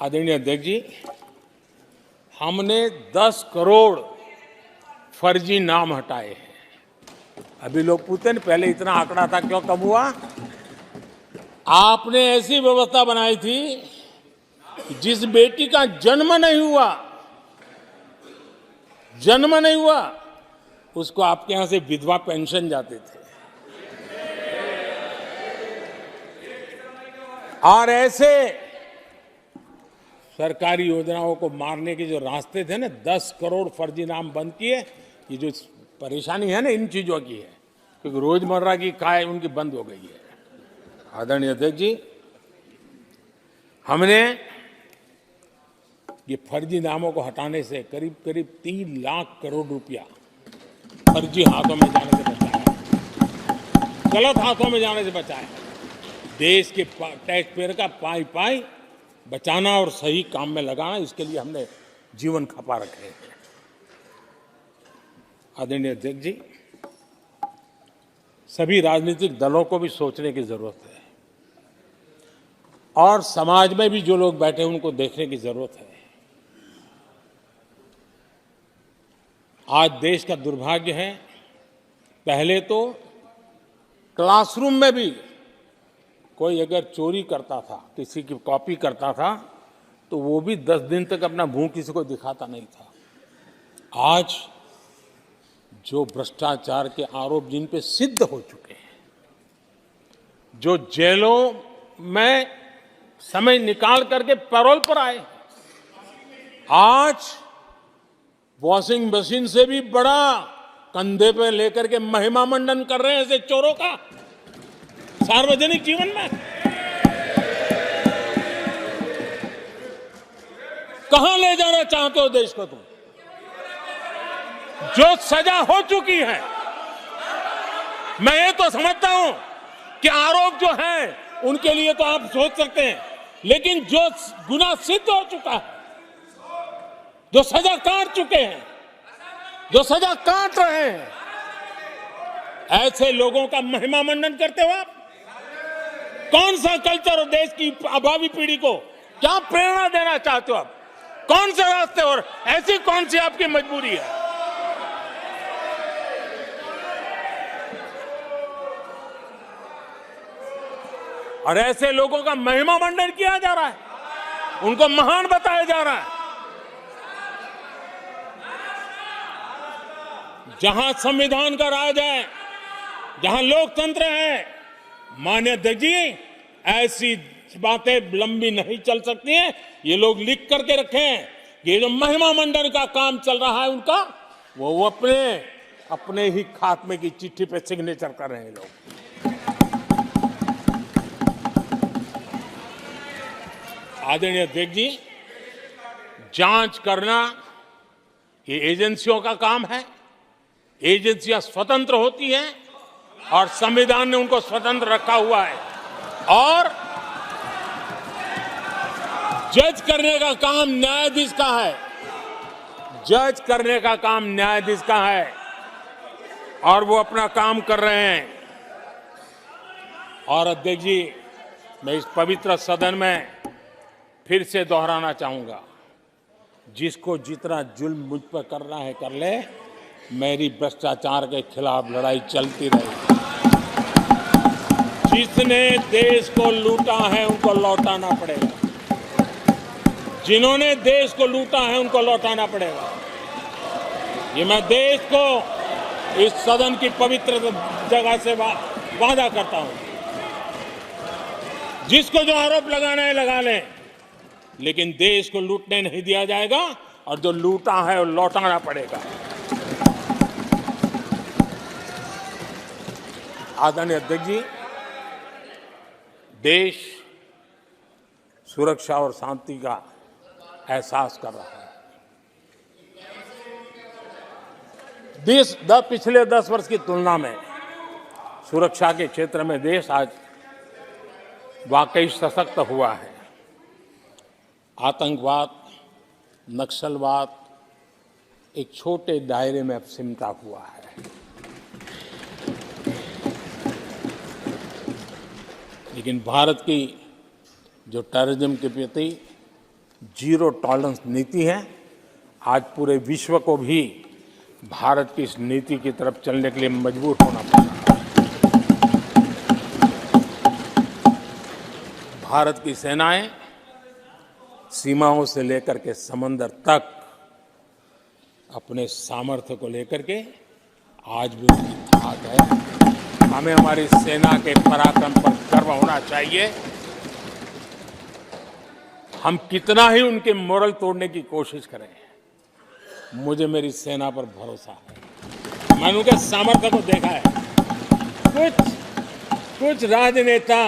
आदरणीय अध्यक्ष जी, हमने 10 करोड़ फर्जी नाम हटाए हैं। अभी लोग पूछते हैं पहले इतना आंकड़ा था, क्यों कम हुआ? आपने ऐसी व्यवस्था बनाई थी कि जिस बेटी का जन्म नहीं हुआ उसको आपके यहां से विधवा पेंशन जाते थे। और ऐसे सरकारी योजनाओं को मारने के जो रास्ते थे ना, 10 करोड़ फर्जी नाम बंद किए। ये जो परेशानी है ना इन चीजों की है, क्योंकि रोजमर्रा की काय उनकी बंद हो गई है। आदरणीय अध्यक्ष जी, हमने ये फर्जी नामों को हटाने से करीब करीब 3 लाख करोड़ रुपया फर्जी हाथों में जाने से बचाया, गलत हाथों में जाने से बचाया। देश के टैक्स पेयर का पाई पाई बचाना और सही काम में लगाना, इसके लिए हमने जीवन खपा रखे हैं। आदरणीय अध्यक्ष जी, सभी राजनीतिक दलों को भी सोचने की जरूरत है और समाज में भी जो लोग बैठे हैं उनको देखने की जरूरत है। आज देश का दुर्भाग्य है, पहले तो क्लासरूम में भी कोई अगर चोरी करता था, किसी की कॉपी करता था, तो वो भी 10 दिन तक अपना मुंह किसी को दिखाता नहीं था। आज जो भ्रष्टाचार के आरोप जिन पे सिद्ध हो चुके हैं, जो जेलों में समय निकाल करके पैरोल पर आए, आज वॉशिंग मशीन से भी बड़ा कंधे पे लेकर के महिमा मंडन कर रहे हैं ऐसे चोरों का सार्वजनिक जीवन में। कहां ले जाना चाहते हो देश को तुम? जो सजा हो चुकी है, मैं ये तो समझता हूं कि आरोप जो है उनके लिए तो आप सोच सकते हैं, लेकिन जो गुनाह सिद्ध हो चुका है, जो सजा काट चुके हैं, जो सजा काट रहे हैं, ऐसे लोगों का महिमा मंडन करते हो आप? कौन सा कल्चर और देश की भावी पीढ़ी को क्या प्रेरणा देना चाहते हो आप? कौन से रास्ते और ऐसी कौन सी आपकी मजबूरी है? और ऐसे लोगों का महिमा मंडन किया जा रहा है, उनको महान बताया जा रहा है। जहां संविधान का राज है, जहां लोकतंत्र है, माननीय अध्यक्ष जी, ऐसी बातें लंबी नहीं चल सकती हैं। ये लोग लिख करके रखे हैं, ये जो महिमा मंडन का काम चल रहा है उनका, वो अपने ही खात्मे की चिट्ठी पे सिग्नेचर कर रहे हैं लोग। आदरणीय अध्यक्ष जी, जांच करना ये एजेंसियों का काम है। एजेंसियां स्वतंत्र होती हैं और संविधान ने उनको स्वतंत्र रखा हुआ है, और जज करने का काम न्यायाधीश का है। जज करने का काम न्यायाधीश का है और वो अपना काम कर रहे हैं। और अध्यक्ष जी, मैं इस पवित्र सदन में फिर से दोहराना चाहूंगा, जिसको जितना जुल्म मुझ पर करना है कर ले, मेरी भ्रष्टाचार के खिलाफ लड़ाई चलती रहेगी। जिसने देश को लूटा है उनको लौटाना पड़ेगा, जिन्होंने देश को लूटा है उनको लौटाना पड़ेगा। ये मैं देश को इस सदन की पवित्र जगह से वादा करता हूं। जिसको जो आरोप लगाना है लगा लें, लेकिन देश को लूटने नहीं दिया जाएगा और जो लूटा है वो लौटाना पड़ेगा। आदरणीय अध्यक्ष जी, देश सुरक्षा और शांति का एहसास कर रहा है। देश पिछले 10 वर्ष की तुलना में सुरक्षा के क्षेत्र में देश आज वाकई सशक्त हुआ है। आतंकवाद, नक्सलवाद एक छोटे दायरे में अब सिमटा हुआ है। लेकिन भारत की जो टेररिज्म के प्रति जीरो टॉलरेंस नीति है। आज पूरे विश्व को भी भारत की इस नीति की तरफ चलने के लिए मजबूर होना पड़ा। भारत की सेनाएं सीमाओं से लेकर के समंदर तक अपने सामर्थ्य को लेकर के आज भी उनकी ताकत है। हमें हमारी सेना के पराक्रम पर गर्व होना चाहिए। हम कितना ही उनके मोरल तोड़ने की कोशिश करें, मुझे मेरी सेना पर भरोसा है। मैंने उनके सामर्थ्य को देखा है। कुछ राजनेता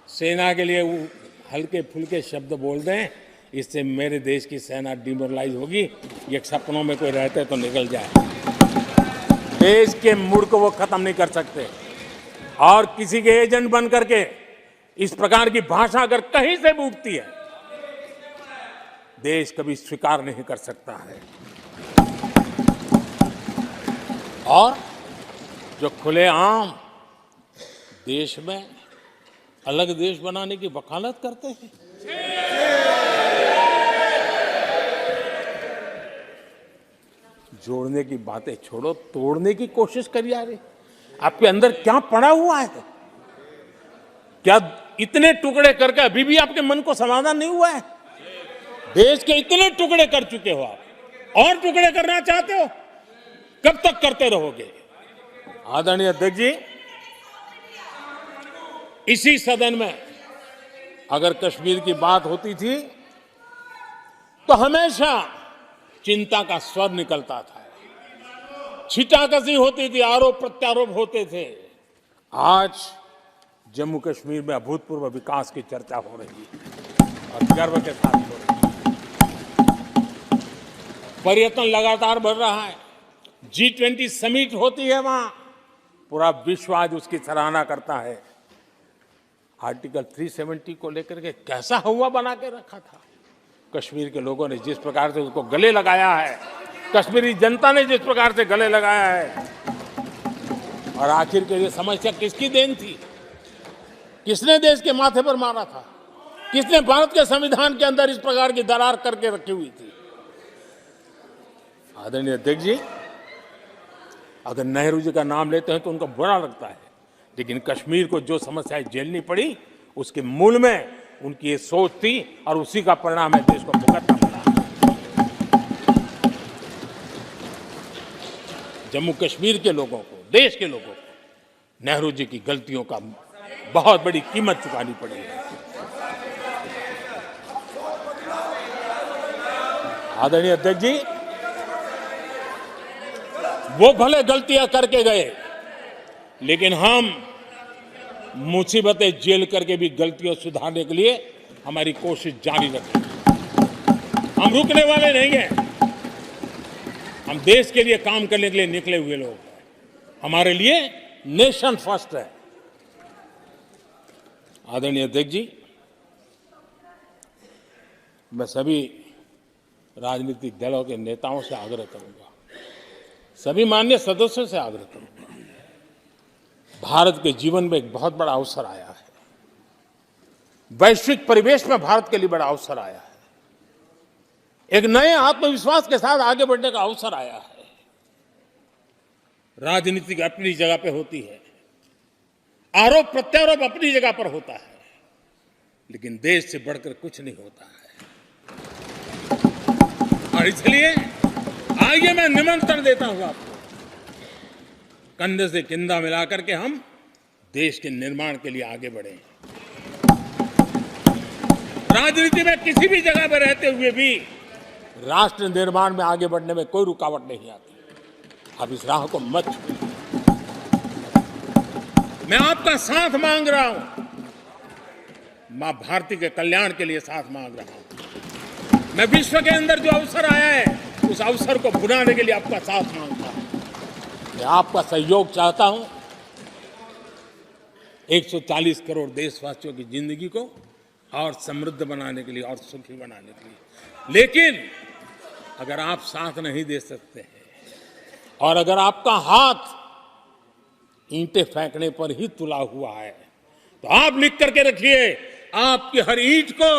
सेना के लिए हल्के फुल्के शब्द बोल दें, इससे मेरे देश की सेना डिमोरलाइज होगी। ये सपनों में कोई रहते तो निकल जाए। देश के मूड को वो खत्म नहीं कर सकते। और किसी के एजेंट बन करके इस प्रकार की भाषा अगर कहीं से भी उठती है, देश कभी स्वीकार नहीं कर सकता है। और जो खुलेआम देश में अलग देश बनाने की वकालत करते हैं, जोड़ने की बातें छोड़ो, तोड़ने की कोशिश करिए। यार, आपके अंदर क्या पड़ा हुआ है? क्या इतने टुकड़े करके अभी भी आपके मन को समाधान नहीं हुआ है? देश के इतने टुकड़े कर चुके हो आप, और टुकड़े करना चाहते हो? कब तक करते रहोगे? आदरणीय अध्यक्ष जी, इसी सदन में अगर कश्मीर की बात होती थी तो हमेशा चिंता का स्वर निकलता था, छिटाकशी होती थी, आरोप प्रत्यारोप होते थे। आज जम्मू कश्मीर में अभूतपूर्व विकास की चर्चा हो रही है और गर्व के साथ हो रही है। पर्यटन लगातार बढ़ रहा है। G20 समिट होती है वहां, पूरा विश्व आज उसकी सराहना करता है। आर्टिकल 370 को लेकर के कैसा हुआ बना के रखा था। कश्मीर के लोगों ने जिस प्रकार से उसको गले लगाया है, कश्मीरी जनता ने जिस प्रकार से गले लगाया है, और आखिर के ये समस्या किसकी देन थी? किसने देश के माथे पर मारा था? किसने भारत के संविधान के अंदर इस प्रकार की दरार करके रखी हुई थी? आदरणीय अध्यक्ष जी, अगर नेहरू जी का नाम लेते हैं तो उनको बुरा लगता है, लेकिन कश्मीर को जो समस्याएं झेलनी पड़ी उसके मूल में उनकी ये सोच थी और उसी का परिणाम है देश को भुगतना पड़ा। जम्मू कश्मीर के लोगों को, देश के लोगों को नेहरू जी की गलतियों का बहुत बड़ी कीमत चुकानी पड़ी है। आदरणीय अध्यक्ष जी, वो भले गलतियां करके गए, लेकिन हम मुसीबतें झेल करके भी गलतियों सुधारने के लिए हमारी कोशिश जारी रखेंगे। हम रुकने वाले नहीं हैं। हम देश के लिए काम करने के लिए निकले हुए लोग हैं। हमारे लिए नेशन फर्स्ट है। आदरणीय अध्यक्ष जी, मैं सभी राजनीतिक दलों के नेताओं से आग्रह करूंगा, सभी माननीय सदस्यों से आग्रह करूंगा, भारत के जीवन में एक बहुत बड़ा अवसर आया है। वैश्विक परिवेश में भारत के लिए बड़ा अवसर आया है। एक नए आत्मविश्वास के साथ आगे बढ़ने का अवसर आया है। राजनीति अपनी जगह पे होती है, आरोप प्रत्यारोप अपनी जगह पर होता है, लेकिन देश से बढ़कर कुछ नहीं होता है। और इसलिए आइए मैं निमंत्रण देता हूं आपको, कंधे से कंधा मिलाकर के हम देश के निर्माण के लिए आगे बढ़े। राजनीति में किसी भी जगह पर रहते हुए भी राष्ट्र निर्माण में आगे बढ़ने में कोई रुकावट नहीं आती। आप इस राह को मत छोड़िए। मैं आपका साथ मांग रहा हूं, मां भारती के कल्याण के लिए साथ मांग रहा हूं। मैं विश्व के अंदर जो अवसर आया है उस अवसर को भुनाने के लिए आपका साथ मांगता हूं। मैं आपका सहयोग चाहता हूं 140 करोड़ देशवासियों की जिंदगी को और समृद्ध बनाने के लिए और सुखी बनाने के लिए। लेकिन अगर आप साथ नहीं दे सकते हैं और अगर आपका हाथ ईंटें फेंकने पर ही तुला हुआ है, तो आप लिख करके रखिए, आपकी हर ईंट को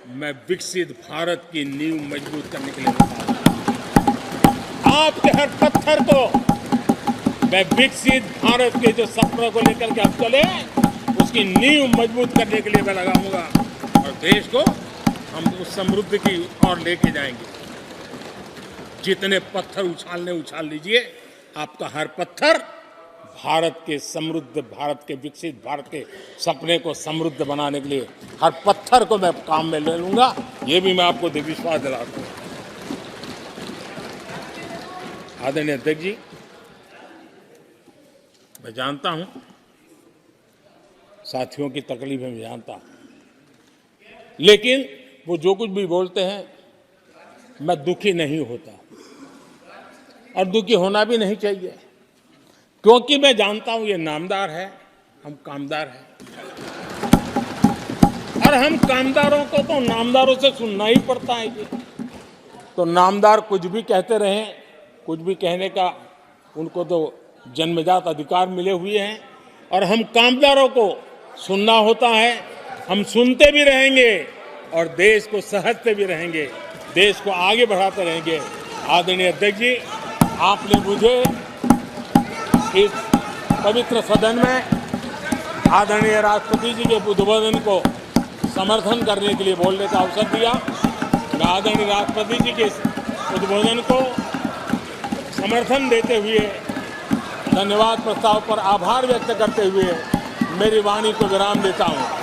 मैं विकसित भारत की नींव मजबूत करने के लिए बता रहा हूं। आपके हर पत्थर को मैं विकसित भारत के जो सपनों को लेकर के हम चले उसकी नींव मजबूत करने के लिए मैं लगाऊंगा और देश को हम उस समृद्धि की ओर लेके जाएंगे। जितने पत्थर उछाल लीजिए, आपका हर पत्थर भारत के समृद्ध, भारत के विकसित भारत के सपने को समृद्ध बनाने के लिए हर पत्थर को मैं काम में ले लूंगा। ये भी मैं आपको विश्वास दिलाता हूं। आदरणीय अध्यक्ष जी, मैं जानता हूं साथियों की तकलीफें मैं जानता हूं, लेकिन वो जो कुछ भी बोलते हैं मैं दुखी नहीं होता और दुखी होना भी नहीं चाहिए, क्योंकि मैं जानता हूं ये नामदार है, हम कामदार हैं और हम कामदारों को तो नामदारों से सुनना ही पड़ता है जी। तो नामदार कुछ भी कहते रहें, कुछ भी कहने का उनको तो जन्मजात अधिकार मिले हुए हैं और हम कामदारों को सुनना होता है। हम सुनते भी रहेंगे और देश को सहजते भी रहेंगे, देश को आगे बढ़ाते रहेंगे। आदरणीय अध्यक्ष जी, आपने मुझे इस पवित्र सदन में आदरणीय राष्ट्रपति जी के उद्बोधन को समर्थन करने के लिए बोलने का अवसर दिया। मैं आदरणीय राष्ट्रपति जी के उद्बोधन को समर्थन देते हुए धन्यवाद प्रस्ताव पर आभार व्यक्त करते हुए मेरी वाणी को विराम देता हूं।